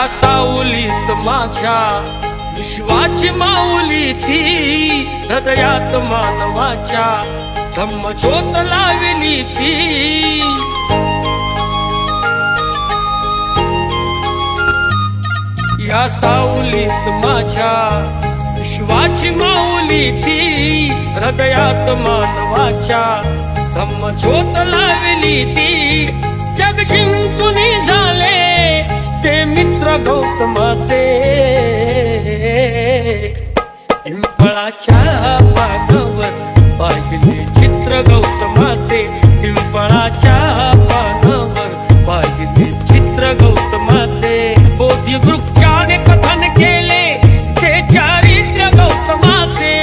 या सावलीत माझ्या विश्वाची माऊली ती, हृदयात मानवाच्या धम्मज्योत लावली ती। या सावलीत माझ्या विश्वाची माऊली ती, हृदयात मानवाच्या धम्मज्योत लावली ती। जग जिंकून झाले ते मित्र गौतमाचे, पिंपळाच्या पानावर पाहिले चित्र गौतमाचे, पिंपळाच्या पानावर पाहिले चित्र गौतमाचे। बोधी वृक्षाने कथन केले ते चारित्र्य गौतमाचे,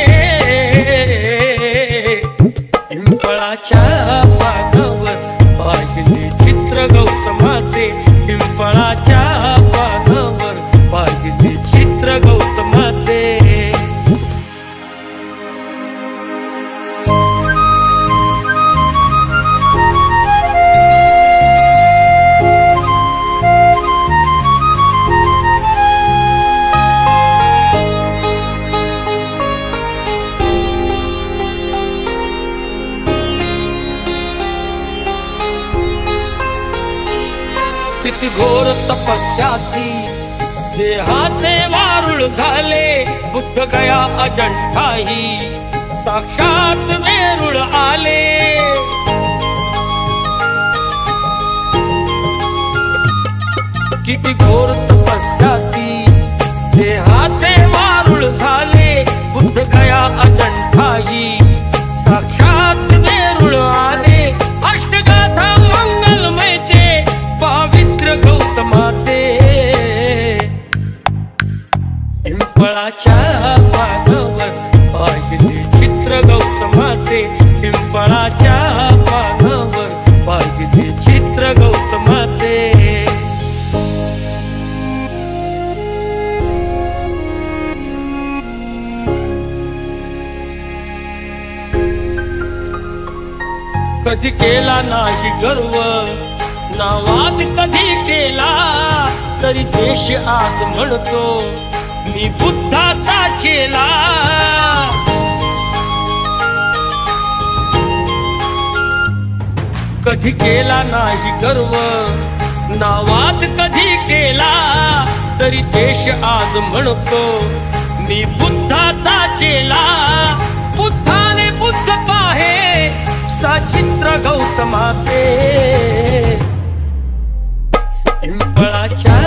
पिंपळाच्या पानावर पाहिले चित्र गौतमाचे, पिंपळाच्या पानावर पाहिले चित्र गौतमाचे। किती घोर तपस्या ती, देहाचे वारुळ झाले, बुद्ध गया अजंठाही साक्षात वेरूळ आले। किती घोर तपस्या ती, देहाचे वारुळ झाले, बुद्ध गया अजंठाही साक्षात वेरूळ आले। अष्टगाथा मंगलमय ते पवित्र गौतमाचे, पिंपळाच्या पानावर पाहिले चित्र गौतमाचे, पिंपळाच्या पानावर पाहिले चित्र गौतमाचे। कधी केला नाही गर्व नावात, कधी केला तरी देश आज म्हणतो मी बुद्धाचा चेला। कधी केला नाही गर्व नावात, कधी केला तरी देश आज म्हणतो मी बुद्धाचा चेला। बुद्धाने बुद्ध पाहे सचित्र गौतमाचे, पिंपळाच्या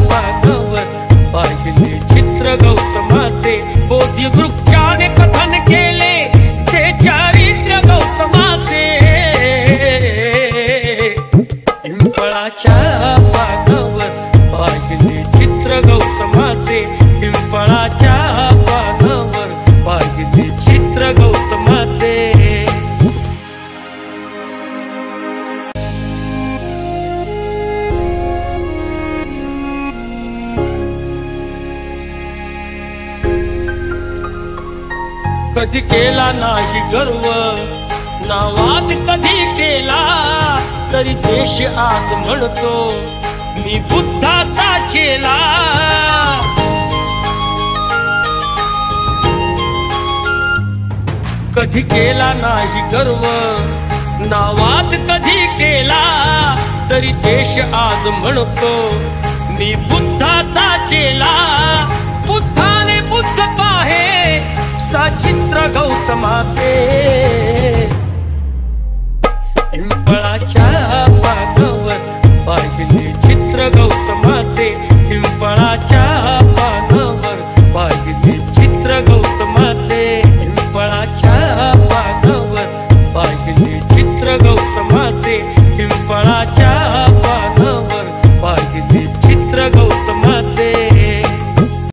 पानावर पाहिले चित्र गौतमाचे। बोधी वृक्षाने कथन केले ते चारित्र्य गौतमाचे, पिंपळाच्या पानावर पाहिले चित्र गौतमाचे, पिंपळाच्या पानावर पाहिले चित्र गौतमाचे। कधी केला नाही गर्व नावात, कधी केला तरी देश आज म्हणतो मी बुद्धाचा चेला। कधी केला नाही गर्व नावात, कधी केला तरी देश आज म्हणतो मी बुद्धाचा चेला। बुद्धाने बुद्ध पाहे सचित्र गौतमाचे,